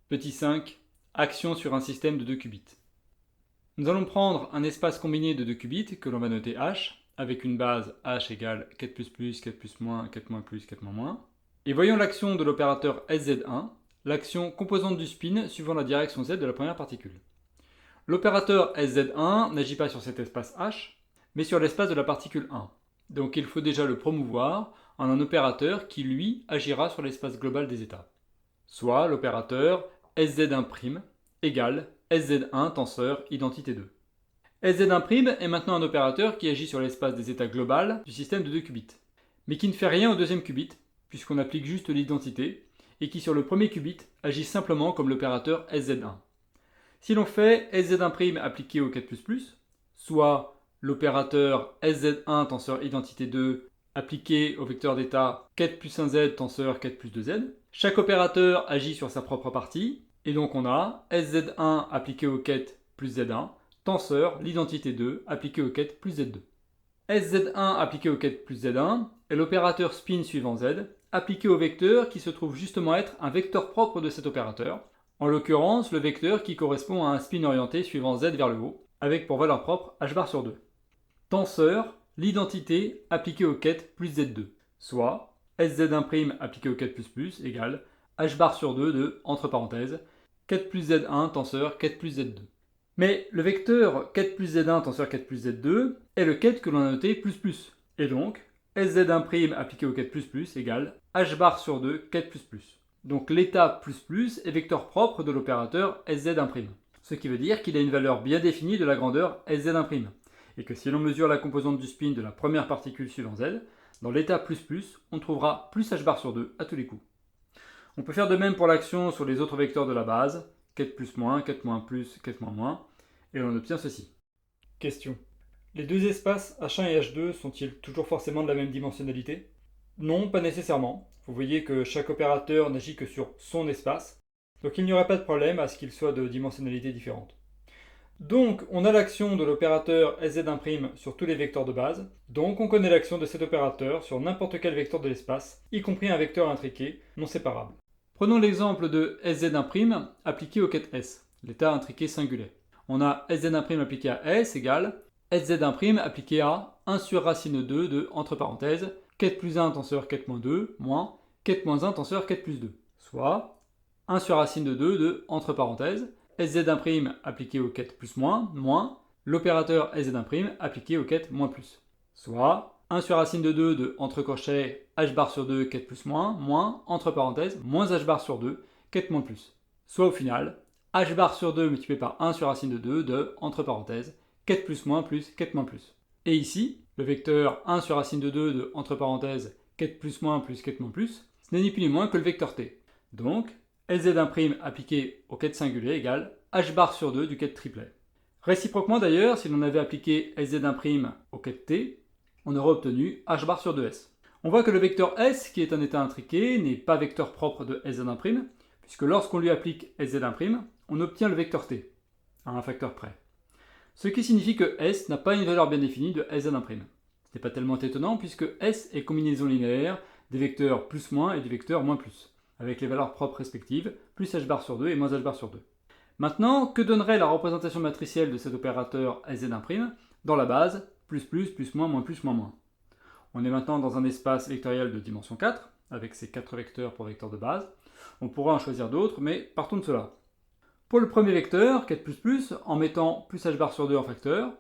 Petit 5. Action sur un système de 2 qubits. Nous allons prendre un espace combiné de 2 qubits que l'on va noter H, avec une base H égale 4 plus plus, 4 plus moins, 4 moins plus, 4 moins moins. Et voyons l'action de l'opérateur SZ1, l'action composante du spin suivant la direction Z de la première particule. L'opérateur SZ1 n'agit pas sur cet espace H, mais sur l'espace de la particule 1. Donc il faut déjà le promouvoir en un opérateur qui, lui, agira sur l'espace global des états. Soit l'opérateur SZ1' égale SZ1 tenseur identité 2. SZ1' est maintenant un opérateur qui agit sur l'espace des états global du système de 2 qubits, mais qui ne fait rien au deuxième qubit, puisqu'on applique juste l'identité, et qui sur le premier qubit agit simplement comme l'opérateur SZ1. Si l'on fait SZ1' appliqué au 4 plus plus, soit l'opérateur SZ1 tenseur identité 2 appliqué au vecteur d'état 4 plus 1Z tenseur 4 plus 2Z, chaque opérateur agit sur sa propre partie, et donc on a SZ1 appliqué au ket plus Z1, tenseur l'identité 2 appliqué au ket plus Z2. SZ1 appliqué au ket plus Z1 est l'opérateur spin suivant Z, appliqué au vecteur qui se trouve justement être un vecteur propre de cet opérateur, en l'occurrence le vecteur qui correspond à un spin orienté suivant Z vers le haut, avec pour valeur propre h bar sur 2. Tenseur l'identité appliquée au ket plus Z2, soit SZ1' appliqué au ket plus plus égale h bar sur 2 de, entre parenthèses, ket plus Z1 tenseur ket plus Z2. Mais le vecteur ket plus Z1 tenseur ket plus Z2 est le ket que l'on a noté plus plus, et donc SZ1' appliqué au ket plus plus égale h bar sur 2 ket plus plus. Donc l'état plus plus est vecteur propre de l'opérateur SZ1', ce qui veut dire qu'il a une valeur bien définie de la grandeur SZ1', et que si l'on mesure la composante du spin de la première particule suivant Z, dans l'état plus plus, on trouvera plus h bar sur 2 à tous les coups. On peut faire de même pour l'action sur les autres vecteurs de la base, ket plus moins, ket moins plus, ket moins moins, et l'on obtient ceci. Question. Les deux espaces H1 et H2 sont-ils toujours forcément de la même dimensionnalité? Non, pas nécessairement. Vous voyez que chaque opérateur n'agit que sur son espace, donc il n'y aurait pas de problème à ce qu'il soit de dimensionnalité différente. Donc on a l'action de l'opérateur SZ1' sur tous les vecteurs de base, donc on connaît l'action de cet opérateur sur n'importe quel vecteur de l'espace, y compris un vecteur intriqué, non séparable. Prenons l'exemple de SZ1' appliqué au ket S, l'état intriqué singulier. On a SZ1' appliqué à S égale SZ1' appliqué à 1 sur racine 2 de, entre parenthèses, ket plus 1 tenseur ket moins 2, moins ket moins 1 tenseur ket plus 2, soit 1 sur racine de 2 de, entre parenthèses, SZ1' appliqué au ket plus moins, moins l'opérateur SZ1' appliqué au ket moins plus, soit 1 sur racine de 2 de, entre crochets, h bar sur 2 ket plus moins, moins, entre parenthèses, moins h bar sur 2 ket moins plus, soit au final, h bar sur 2 multiplié par 1 sur racine de 2 de, entre parenthèses, ket plus ket moins plus. Et ici, le vecteur 1 sur racine de 2 de, entre parenthèses, ket plus ket moins plus, ce n'est ni plus ni moins que le vecteur t. Donc, SZ1' appliqué au ket singulier égale h bar sur 2 du ket triplet. Réciproquement d'ailleurs, si l'on avait appliqué SZ1' au ket t, on aurait obtenu h bar sur 2s. On voit que le vecteur s, qui est un état intriqué, n'est pas vecteur propre de SZ1', puisque lorsqu'on lui applique SZ1', on obtient le vecteur t, à un facteur près. Ce qui signifie que S n'a pas une valeur bien définie de SZ1'. Ce n'est pas tellement étonnant puisque S est combinaison linéaire des vecteurs plus moins et du vecteur moins plus, avec les valeurs propres respectives, plus h bar sur 2 et moins h bar sur 2. Maintenant, que donnerait la représentation matricielle de cet opérateur SZ1' dans la base plus moins moins plus moins moins? On est maintenant dans un espace vectoriel de dimension 4, avec ces 4 vecteurs pour vecteurs de base. On pourra en choisir d'autres, mais partons de cela. Pour le premier vecteur, ket plus plus, en mettant plus h bar sur 2 en facteur,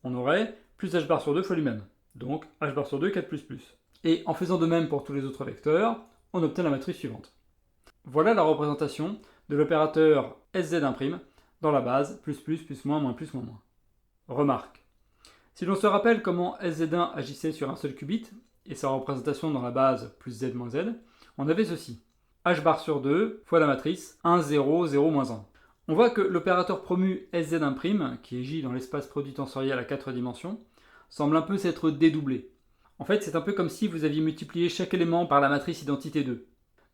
on aurait plus h bar sur 2 fois lui-même. Donc h bar sur 2, ket plus plus. Et en faisant de même pour tous les autres vecteurs, on obtient la matrice suivante. Voilà la représentation de l'opérateur SZ1' dans la base plus moins moins plus moins moins. Remarque. Si l'on se rappelle comment SZ1 agissait sur un seul qubit, et sa représentation dans la base plus z moins z, on avait ceci. H bar sur 2 fois la matrice 1, 0, 0, moins 1. On voit que l'opérateur promu SZ1', qui agit dans l'espace produit tensoriel à 4 dimensions, semble un peu s'être dédoublé. En fait, c'est un peu comme si vous aviez multiplié chaque élément par la matrice identité 2.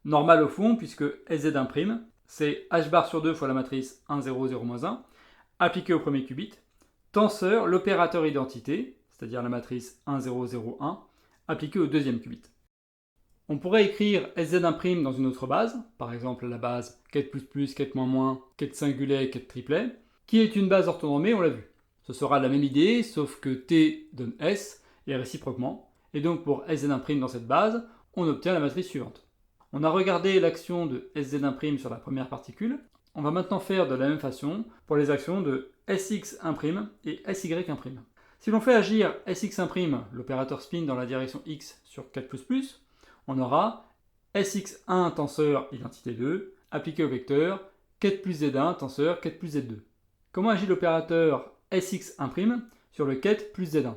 Normal au fond, puisque SZ1', c'est h bar sur 2 fois la matrice 1, 0, 0, moins 1, appliqué au premier qubit, tenseur l'opérateur identité, c'est-à-dire la matrice 1, 0, 0, 1, appliqué au deuxième qubit. On pourrait écrire Sz1' dans une autre base, par exemple la base ket++, ket-, ket singulet, ket triplet, qui est une base orthonormée, on l'a vu. Ce sera la même idée, sauf que t donne s, et réciproquement, et donc pour Sz1' dans cette base, on obtient la matrice suivante. On a regardé l'action de Sz1' sur la première particule, on va maintenant faire de la même façon pour les actions de Sx1' et Sy1'. Si l'on fait agir Sx1', l'opérateur spin dans la direction x sur ket++, on aura Sx1 tenseur identité 2 appliqué au vecteur ket plus z1 tenseur ket plus z2. Comment agit l'opérateur Sx1' sur le ket plus z1?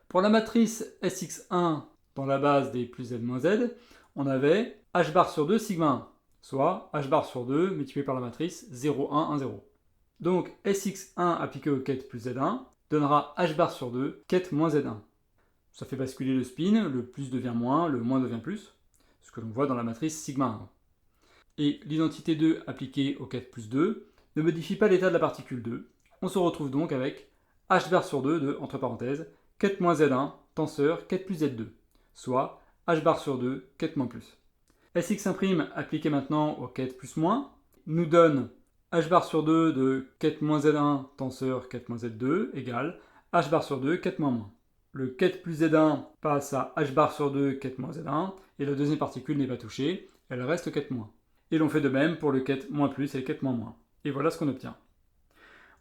Pour la matrice Sx1 dans la base des plus z moins z, on avait h bar sur 2 sigma 1, soit h bar sur 2 multiplié par la matrice 0, 1, 1, 0. Donc Sx1 appliqué au ket plus z1 donnera h bar sur 2 ket moins z1. Ça fait basculer le spin, le plus devient moins, le moins devient plus, ce que l'on voit dans la matrice sigma 1. Et l'identité 2 appliquée au ket plus 2 ne modifie pas l'état de la particule 2. On se retrouve donc avec h bar sur 2 de, entre parenthèses, ket moins z1 tenseur ket plus z2, soit h bar sur 2 ket moins plus. Sx1' appliqué maintenant au ket plus moins nous donne h bar sur 2 de ket moins z1 tenseur ket moins z2 égale h bar sur 2 ket moins moins. Le ket plus z1 passe à h bar sur 2 ket moins z1 et la deuxième particule n'est pas touchée, elle reste ket moins. Et l'on fait de même pour le ket moins plus et le ket moins moins. Et voilà ce qu'on obtient.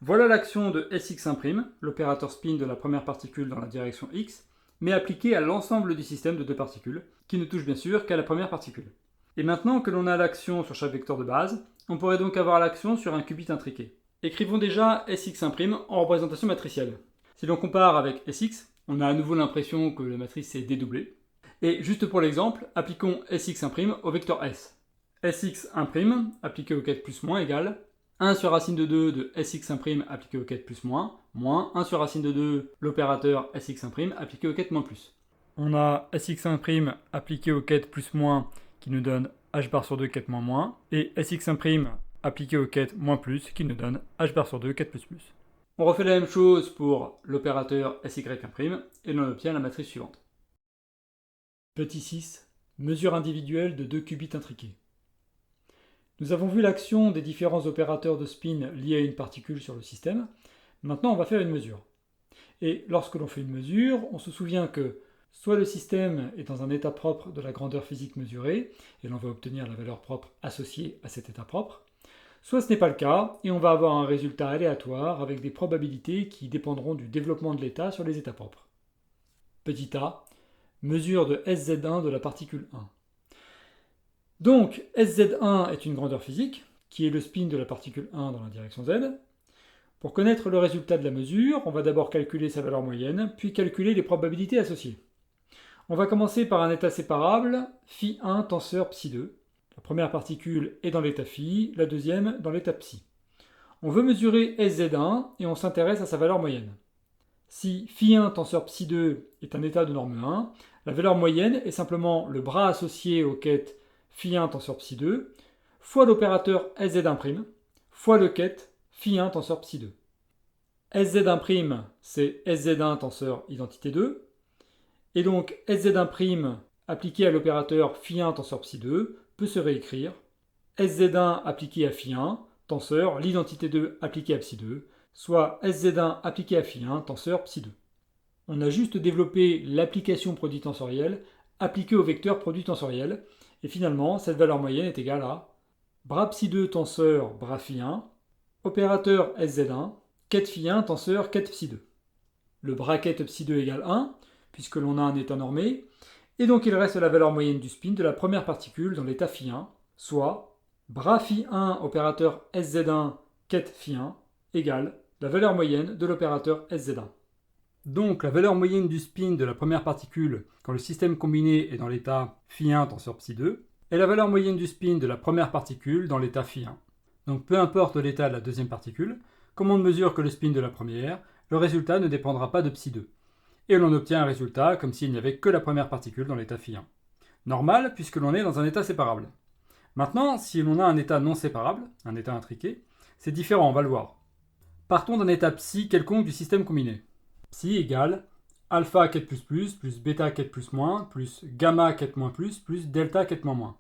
Voilà l'action de Sx1', l'opérateur spin de la première particule dans la direction x, mais appliquée à l'ensemble du système de deux particules, qui ne touche bien sûr qu'à la première particule. Et maintenant que l'on a l'action sur chaque vecteur de base, on pourrait donc avoir l'action sur un qubit intriqué. Écrivons déjà Sx1' en représentation matricielle. Si l'on compare avec Sx, on a à nouveau l'impression que la matrice est dédoublée. Et juste pour l'exemple, appliquons Sx1' au vecteur S. Sx1' appliqué au ket plus moins égale 1 sur racine de 2 de Sx1' appliqué au ket plus moins, moins 1 sur racine de 2 l'opérateur Sx1' appliqué au ket moins plus. On a Sx1' appliqué au ket plus moins qui nous donne h bar sur 2 ket moins moins, et Sx1' appliqué au ket moins plus qui nous donne h bar sur 2 ket plus plus. On refait la même chose pour l'opérateur Sy1' et l'on obtient la matrice suivante. Petit 6. Mesure individuelle de deux qubits intriqués. Nous avons vu l'action des différents opérateurs de spin liés à une particule sur le système. Maintenant, on va faire une mesure. Et lorsque l'on fait une mesure, on se souvient que soit le système est dans un état propre de la grandeur physique mesurée, et l'on va obtenir la valeur propre associée à cet état propre, soit ce n'est pas le cas, et on va avoir un résultat aléatoire avec des probabilités qui dépendront du développement de l'état sur les états propres. Petit a, mesure de Sz1 de la particule 1. Donc, Sz1 est une grandeur physique, qui est le spin de la particule 1 dans la direction z. Pour connaître le résultat de la mesure, on va d'abord calculer sa valeur moyenne, puis calculer les probabilités associées. On va commencer par un état séparable, φ1 tenseur ψ2. La première particule est dans l'état φ, la deuxième dans l'état ψ. On veut mesurer Sz1 et on s'intéresse à sa valeur moyenne. Si φ1 tenseur ψ2 est un état de norme 1, la valeur moyenne est simplement le bras associé au ket φ1 tenseur ψ2 fois l'opérateur Sz1' fois le ket φ1 tenseur ψ2. Sz1' c'est Sz1 tenseur identité 2, et donc Sz1' appliqué à l'opérateur φ1 tenseur ψ2 peut se réécrire Sz1 appliqué à φ1 tenseur l'identité 2 appliquée à ψ2, soit Sz1 appliqué à φ1 tenseur ψ2. On a juste développé l'application produit tensorielle appliquée au vecteur produit tensoriel, et finalement cette valeur moyenne est égale à bras ψ2 tenseur bras φ1, opérateur Sz1, ket φ1 tenseur ket ψ2. Le bracket ψ2 égale 1, puisque l'on a un état normé, et donc il reste la valeur moyenne du spin de la première particule dans l'état φ1, soit bras φ1 opérateur Sz1 ket φ1 égale la valeur moyenne de l'opérateur Sz1. Donc la valeur moyenne du spin de la première particule quand le système combiné est dans l'état φ1 tenseur ψ2 est la valeur moyenne du spin de la première particule dans l'état φ1. Donc peu importe l'état de la deuxième particule, comme on ne mesure que le spin de la première, le résultat ne dépendra pas de ψ2. Et l'on obtient un résultat comme s'il n'y avait que la première particule dans l'état φ1. Normal puisque l'on est dans un état séparable. Maintenant, si l'on a un état non séparable, un état intriqué, c'est différent, on va le voir. Partons d'un état ψ quelconque du système combiné. Ψ égale alpha 4++, plus bêta 4+-, plus gamma 4-, plus delta 4-.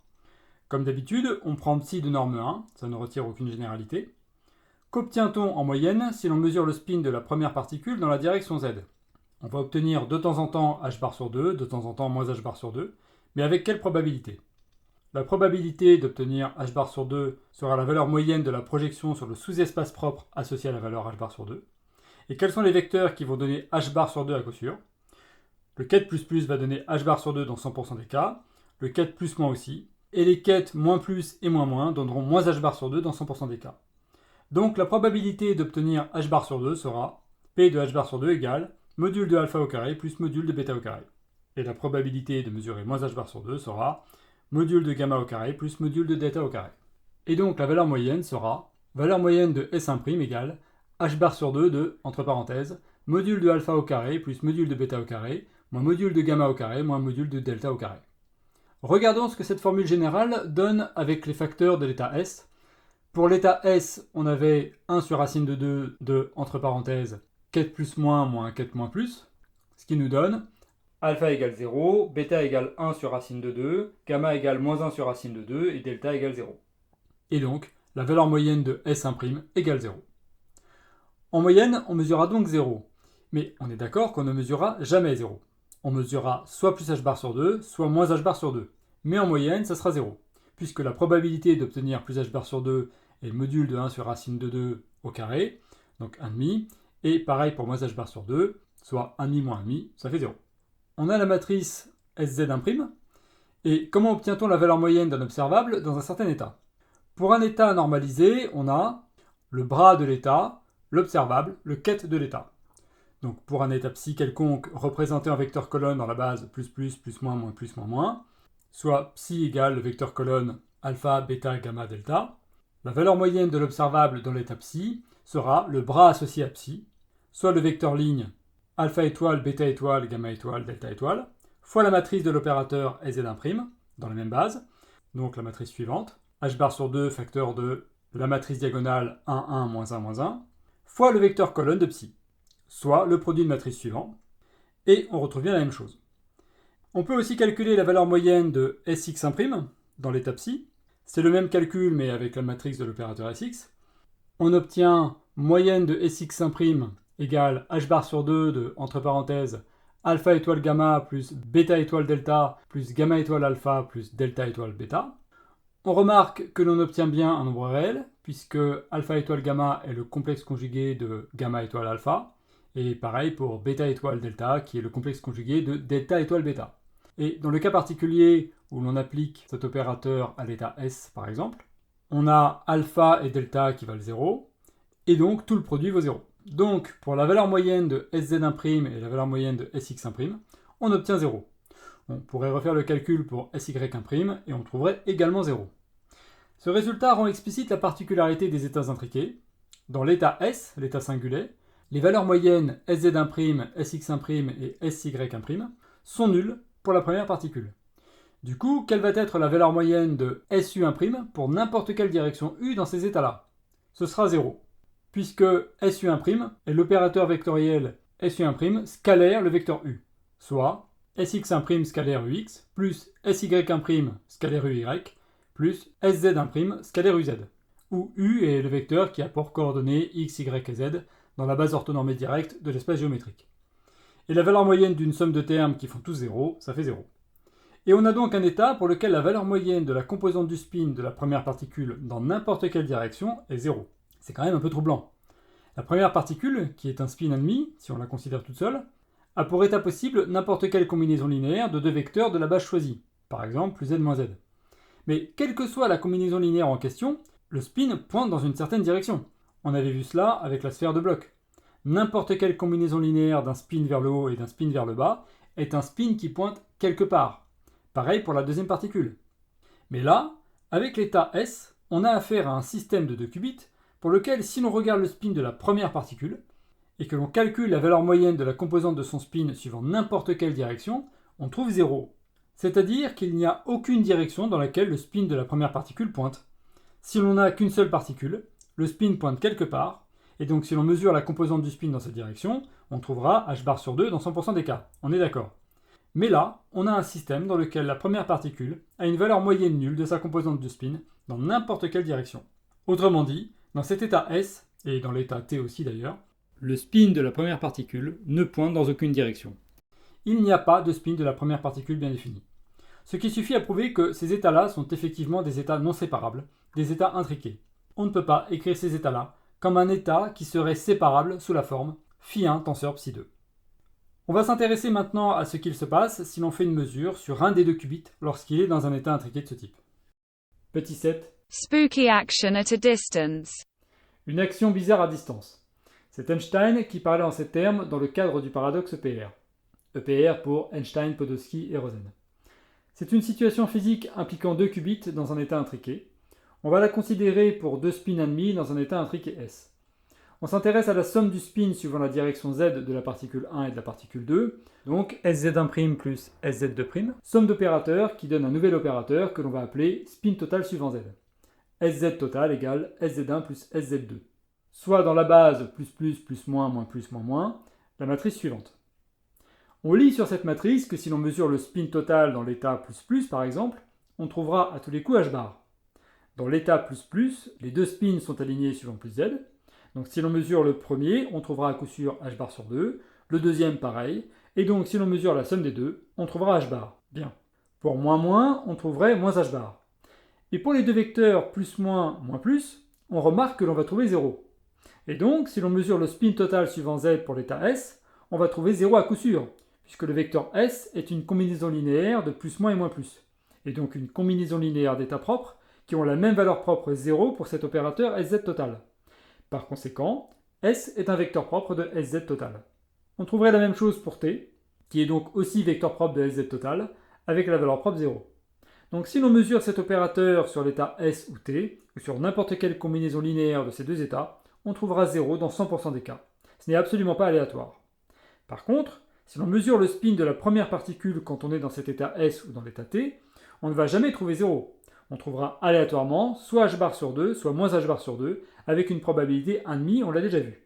Comme d'habitude, on prend psi de norme 1, ça ne retire aucune généralité. Qu'obtient-on en moyenne si l'on mesure le spin de la première particule dans la direction z? On va obtenir de temps en temps h bar sur 2, de temps en temps moins h bar sur 2, mais avec quelle probabilité? La probabilité d'obtenir h bar sur 2 sera la valeur moyenne de la projection sur le sous-espace propre associé à la valeur h bar sur 2. Et quels sont les vecteurs qui vont donner h bar sur 2 à coup sûr? Le ket ++ va donner h bar sur 2 dans 100% des cas, le ket +- aussi, et les ket -+ et moins- donneront moins h bar sur 2 dans 100% des cas. Donc la probabilité d'obtenir h bar sur 2 sera P de h bar sur 2 égale module de alpha au carré plus module de bêta au carré. Et la probabilité de mesurer moins h bar sur 2 sera module de gamma au carré plus module de delta au carré. Et donc la valeur moyenne sera valeur moyenne de S1' égale h bar sur 2 de, entre parenthèses, module de alpha au carré plus module de bêta au carré, moins module de gamma au carré, moins module de delta au carré. Regardons ce que cette formule générale donne avec les facteurs de l'état S. Pour l'état S, on avait 1 sur racine de 2 de, entre parenthèses, ket +- moins ket -+, ce qui nous donne alpha égale 0, bêta égale 1 sur racine de 2, gamma égale moins 1 sur racine de 2 et delta égale 0. Et donc, la valeur moyenne de S1' égale 0. En moyenne, on mesurera donc 0. Mais on est d'accord qu'on ne mesurera jamais 0. On mesurera soit plus h bar sur 2, soit moins h bar sur 2. Mais en moyenne, ça sera 0. Puisque la probabilité d'obtenir plus h bar sur 2 est module de 1 sur racine de 2 au carré, donc 1,5. Et pareil pour moins h bar sur 2, soit 1,5 moins 1,5, ça fait 0. On a la matrice SZ1'. Et comment obtient-on la valeur moyenne d'un observable dans un certain état? Pour un état normalisé, on a le bras de l'état, l'observable, le ket de l'état. Donc pour un état psi quelconque représenté en vecteur colonne dans la base ++, +-, soit psi égale le vecteur colonne alpha, bêta, gamma, delta, la valeur moyenne de l'observable dans l'état psi sera le bras associé à psi, soit le vecteur ligne alpha étoile, bêta étoile, gamma étoile, delta étoile, fois la matrice de l'opérateur SZ1' dans la même base, donc la matrice suivante, h bar sur 2 facteur de la matrice diagonale 1, 1, moins 1, moins 1, fois le vecteur colonne de psi, soit le produit de matrice suivant, et on retrouve bien la même chose. On peut aussi calculer la valeur moyenne de Sx1' dans l'état psi. C'est le même calcul mais avec la matrice de l'opérateur Sx. On obtient moyenne de Sx1' égale h bar sur 2 de, entre parenthèses, alpha étoile gamma plus bêta étoile delta plus gamma étoile alpha plus delta étoile bêta. On remarque que l'on obtient bien un nombre réel, puisque alpha étoile gamma est le complexe conjugué de gamma étoile alpha, et pareil pour bêta étoile delta, qui est le complexe conjugué de delta étoile bêta. Et dans le cas particulier où l'on applique cet opérateur à l'état S, par exemple, on a alpha et delta qui valent 0, et donc tout le produit vaut 0. Donc, pour la valeur moyenne de SZ1' et la valeur moyenne de Sx1', on obtient 0. On pourrait refaire le calcul pour Sy1' et on trouverait également 0. Ce résultat rend explicite la particularité des états intriqués. Dans l'état S, l'état singulier, les valeurs moyennes SZ1', Sx1' et Sy1' sont nulles pour la première particule. Du coup, quelle va être la valeur moyenne de Su1' pour n'importe quelle direction U dans ces états-là? Ce sera 0, puisque Su1' est l'opérateur vectoriel Su1' scalaire le vecteur U, soit Sx1' scalaire Ux plus Sy1' scalaire Uy plus Sz1' scalaire Uz, où U est le vecteur qui a pour coordonnées x, y et z dans la base orthonormée directe de l'espace géométrique. Et la valeur moyenne d'une somme de termes qui font tous 0, ça fait 0. Et on a donc un état pour lequel la valeur moyenne de la composante du spin de la première particule dans n'importe quelle direction est 0. C'est quand même un peu troublant. La première particule, qui est un spin 1,5, si on la considère toute seule, a pour état possible n'importe quelle combinaison linéaire de deux vecteurs de la base choisie, par exemple plus z moins z. Mais quelle que soit la combinaison linéaire en question, le spin pointe dans une certaine direction. On avait vu cela avec la sphère de Bloch. N'importe quelle combinaison linéaire d'un spin vers le haut et d'un spin vers le bas est un spin qui pointe quelque part. Pareil pour la deuxième particule. Mais là, avec l'état S, on a affaire à un système de 2 qubits pour lequel, si l'on regarde le spin de la première particule, et que l'on calcule la valeur moyenne de la composante de son spin suivant n'importe quelle direction, on trouve 0. C'est-à-dire qu'il n'y a aucune direction dans laquelle le spin de la première particule pointe. Si l'on n'a qu'une seule particule, le spin pointe quelque part, et donc si l'on mesure la composante du spin dans cette direction, on trouvera h bar sur 2 dans 100% des cas, on est d'accord. Mais là, on a un système dans lequel la première particule a une valeur moyenne nulle de sa composante de spin dans n'importe quelle direction. Autrement dit, dans cet état S, et dans l'état T aussi d'ailleurs, le spin de la première particule ne pointe dans aucune direction. Il n'y a pas de spin de la première particule bien défini. Ce qui suffit à prouver que ces états-là sont effectivement des états non séparables, des états intriqués. On ne peut pas écrire ces états-là comme un état qui serait séparable sous la forme φ1 tenseur ψ2. On va s'intéresser maintenant à ce qu'il se passe si l'on fait une mesure sur un des deux qubits lorsqu'il est dans un état intriqué de ce type. Petit 7. Spooky action at a distance. Une action bizarre à distance. C'est Einstein qui parlait en ces termes dans le cadre du paradoxe EPR. EPR pour Einstein, Podolsky et Rosen. C'est une situation physique impliquant deux qubits dans un état intriqué. On va la considérer pour deux spins ennemis dans un état intriqué S. On s'intéresse à la somme du spin suivant la direction z de la particule 1 et de la particule 2, donc sz1' plus sz2', somme d'opérateurs qui donne un nouvel opérateur que l'on va appeler spin total suivant z. sz total égale sz1 plus sz2. Soit dans la base plus moins moins plus moins moins, la matrice suivante. On lit sur cette matrice que si l'on mesure le spin total dans l'état plus par exemple, on trouvera à tous les coups h bar. Dans l'état plus, les deux spins sont alignés suivant plus z. Donc si l'on mesure le premier, on trouvera à coup sûr h bar sur 2, le deuxième pareil, et donc si l'on mesure la somme des deux, on trouvera h bar. Bien. Pour moins, on trouverait moins h bar. Et pour les deux vecteurs plus moins plus, on remarque que l'on va trouver 0. Et donc, si l'on mesure le spin total suivant z pour l'état S, on va trouver 0 à coup sûr, puisque le vecteur S est une combinaison linéaire de plus moins et moins plus. Et donc une combinaison linéaire d'états propres qui ont la même valeur propre 0 pour cet opérateur Sz total. Par conséquent, S est un vecteur propre de Sz total. On trouverait la même chose pour T, qui est donc aussi vecteur propre de Sz total, avec la valeur propre 0. Donc si l'on mesure cet opérateur sur l'état S ou T, ou sur n'importe quelle combinaison linéaire de ces deux états, on trouvera 0 dans 100% des cas. Ce n'est absolument pas aléatoire. Par contre, si l'on mesure le spin de la première particule quand on est dans cet état S ou dans l'état T, on ne va jamais trouver 0. On trouvera aléatoirement soit h bar sur 2, soit moins h bar sur 2, avec une probabilité 1,5, on l'a déjà vu.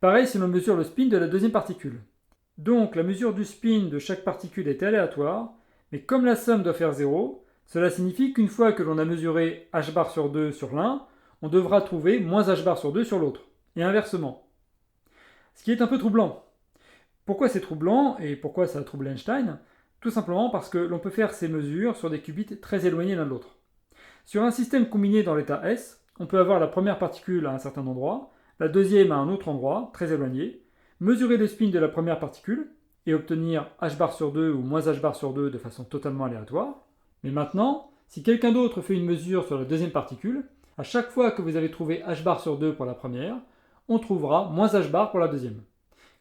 Pareil si l'on mesure le spin de la deuxième particule. Donc la mesure du spin de chaque particule est aléatoire, mais comme la somme doit faire 0, cela signifie qu'une fois que l'on a mesuré h bar sur 2 sur l'un, on devra trouver moins h bar sur 2 sur l'autre, et inversement. Ce qui est un peu troublant. Pourquoi c'est troublant, et pourquoi ça a troublé Einstein? Tout simplement parce que l'on peut faire ces mesures sur des qubits très éloignés l'un de l'autre. Sur un système combiné dans l'état S, on peut avoir la première particule à un certain endroit, la deuxième à un autre endroit, très éloigné, mesurer le spin de la première particule, et obtenir h bar sur 2 ou moins h bar sur 2 de façon totalement aléatoire. Mais maintenant, si quelqu'un d'autre fait une mesure sur la deuxième particule, à chaque fois que vous avez trouvé h bar sur 2 pour la première, on trouvera moins h bar pour la deuxième.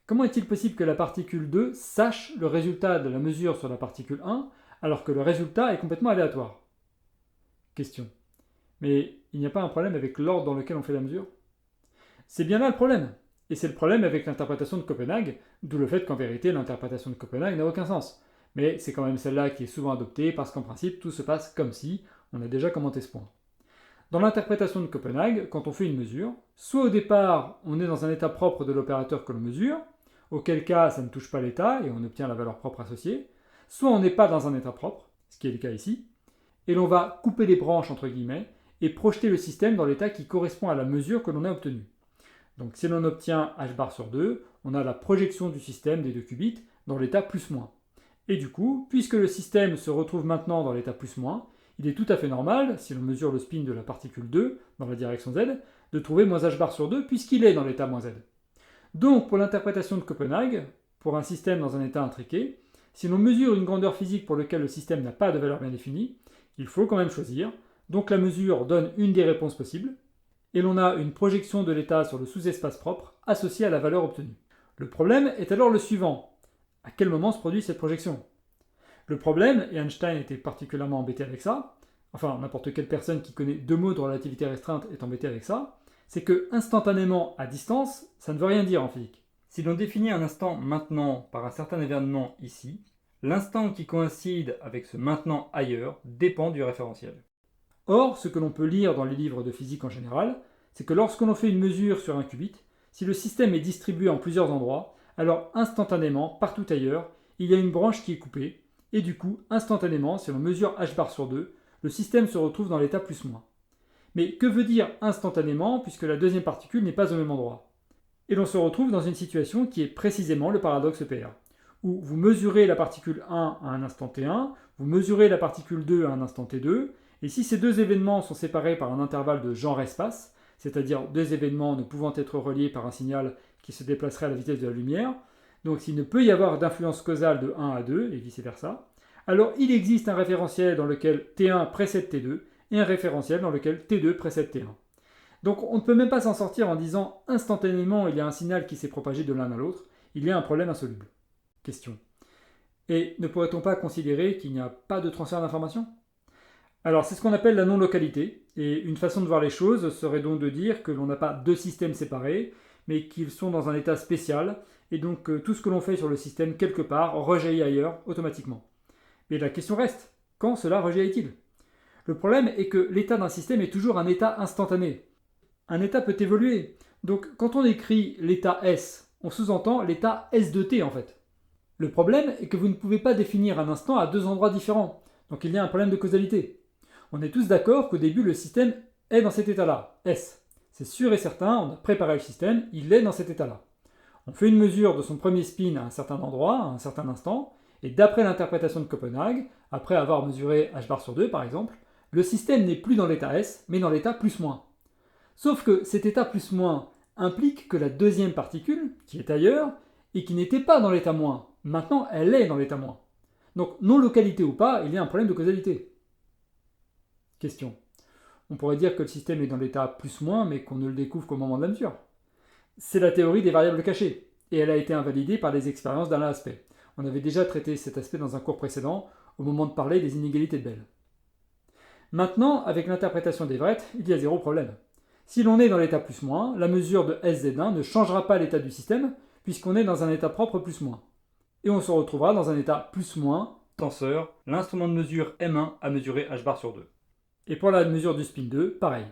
Comment est-il possible que la particule 2 sache le résultat de la mesure sur la particule 1, alors que le résultat est complètement aléatoire? Question. Mais il n'y a pas un problème avec l'ordre dans lequel on fait la mesure? C'est bien là le problème. Et c'est le problème avec l'interprétation de Copenhague, d'où le fait qu'en vérité l'interprétation de Copenhague n'a aucun sens. Mais c'est quand même celle-là qui est souvent adoptée parce qu'en principe tout se passe comme si, on a déjà commenté ce point. Dans l'interprétation de Copenhague, quand on fait une mesure, soit au départ on est dans un état propre de l'opérateur que l'on mesure, auquel cas ça ne touche pas l'état et on obtient la valeur propre associée, soit on n'est pas dans un état propre, ce qui est le cas ici, et l'on va couper les branches entre guillemets et projeter le système dans l'état qui correspond à la mesure que l'on a obtenue. Donc si l'on obtient h bar sur 2, on a la projection du système des deux qubits dans l'état plus-moins. Et du coup, puisque le système se retrouve maintenant dans l'état plus-moins, il est tout à fait normal, si l'on mesure le spin de la particule 2 dans la direction z, de trouver moins h bar sur 2 puisqu'il est dans l'état moins z. Donc pour l'interprétation de Copenhague, pour un système dans un état intriqué, si l'on mesure une grandeur physique pour laquelle le système n'a pas de valeur bien définie, il faut quand même choisir, donc la mesure donne une des réponses possibles, et l'on a une projection de l'état sur le sous-espace propre associée à la valeur obtenue. Le problème est alors le suivant. À quel moment se produit cette projection? Le problème, et Einstein était particulièrement embêté avec ça, enfin n'importe quelle personne qui connaît deux mots de relativité restreinte est embêtée avec ça, c'est que instantanément à distance, ça ne veut rien dire en physique. Si l'on définit un instant maintenant par un certain événement ici, l'instant qui coïncide avec ce maintenant ailleurs dépend du référentiel. Or, ce que l'on peut lire dans les livres de physique en général, c'est que lorsque l'on fait une mesure sur un qubit, si le système est distribué en plusieurs endroits, alors instantanément, partout ailleurs, il y a une branche qui est coupée, et du coup, instantanément, si l'on mesure h bar sur 2, le système se retrouve dans l'état plus-moins. Mais que veut dire instantanément, puisque la deuxième particule n'est pas au même endroit? Et l'on se retrouve dans une situation qui est précisément le paradoxe EPR, où vous mesurez la particule 1 à un instant t1, vous mesurez la particule 2 à un instant t2, et si ces deux événements sont séparés par un intervalle de genre-espace, c'est-à-dire deux événements ne pouvant être reliés par un signal qui se déplacerait à la vitesse de la lumière, donc s'il ne peut y avoir d'influence causale de 1 à 2, et vice-versa, alors il existe un référentiel dans lequel T1 précède T2, et un référentiel dans lequel T2 précède T1. Donc on ne peut même pas s'en sortir en disant instantanément il y a un signal qui s'est propagé de l'un à l'autre, il y a un problème insoluble. Question. Et ne pourrait-on pas considérer qu'il n'y a pas de transfert d'information? Alors c'est ce qu'on appelle la non-localité, et une façon de voir les choses serait donc de dire que l'on n'a pas deux systèmes séparés, mais qu'ils sont dans un état spécial, et donc tout ce que l'on fait sur le système quelque part rejaillit ailleurs automatiquement. Mais la question reste, quand cela rejaillit-il? Le problème est que l'état d'un système est toujours un état instantané. Un état peut évoluer. Donc quand on écrit l'état S, on sous-entend l'état S de t en fait. Le problème est que vous ne pouvez pas définir un instant à deux endroits différents. Donc il y a un problème de causalité. On est tous d'accord qu'au début le système est dans cet état-là, S. C'est sûr et certain, on a préparé le système, il est dans cet état-là. On fait une mesure de son premier spin à un certain endroit, à un certain instant, et d'après l'interprétation de Copenhague, après avoir mesuré h bar sur 2 par exemple, le système n'est plus dans l'état S, mais dans l'état plus-moins. Sauf que cet état plus-moins implique que la deuxième particule, qui est ailleurs, et qui n'était pas dans l'état moins, maintenant elle est dans l'état moins. Donc non-localité ou pas, il y a un problème de causalité. Question. On pourrait dire que le système est dans l'état plus-moins, mais qu'on ne le découvre qu'au moment de la mesure. C'est la théorie des variables cachées, et elle a été invalidée par les expériences d'Alain Aspect. On avait déjà traité cet aspect dans un cours précédent, au moment de parler des inégalités de Bell. Maintenant, avec l'interprétation d'Everett, il y a zéro problème. Si l'on est dans l'état plus-moins, la mesure de SZ1 ne changera pas l'état du système, puisqu'on est dans un état propre plus-moins. Et on se retrouvera dans un état plus-moins, tenseur, l'instrument de mesure M1 a mesuré h bar sur 2. Et pour la mesure du spin 2, pareil.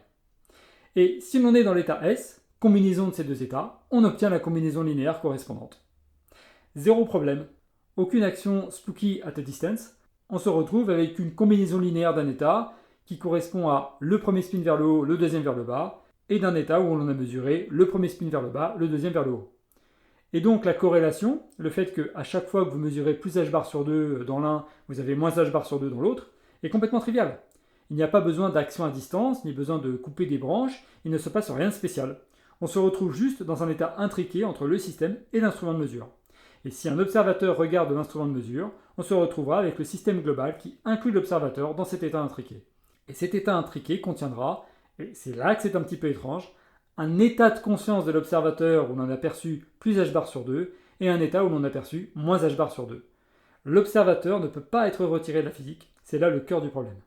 Et si l'on est dans l'état S, combinaison de ces deux états, on obtient la combinaison linéaire correspondante. Zéro problème. Aucune action spooky at a distance. On se retrouve avec une combinaison linéaire d'un état qui correspond à le premier spin vers le haut, le deuxième vers le bas, et d'un état où on a mesuré le premier spin vers le bas, le deuxième vers le haut. Et donc la corrélation, le fait qu'à chaque fois que vous mesurez plus h bar sur 2 dans l'un, vous avez moins h bar sur 2 dans l'autre, est complètement trivial. Il n'y a pas besoin d'action à distance, ni besoin de couper des branches, il ne se passe rien de spécial. On se retrouve juste dans un état intriqué entre le système et l'instrument de mesure. Et si un observateur regarde l'instrument de mesure, on se retrouvera avec le système global qui inclut l'observateur dans cet état intriqué. Et cet état intriqué contiendra, et c'est là que c'est un petit peu étrange, un état de conscience de l'observateur où l'on a perçu plus h bar sur 2 et un état où l'on a perçu moins h bar sur 2. L'observateur ne peut pas être retiré de la physique, c'est là le cœur du problème.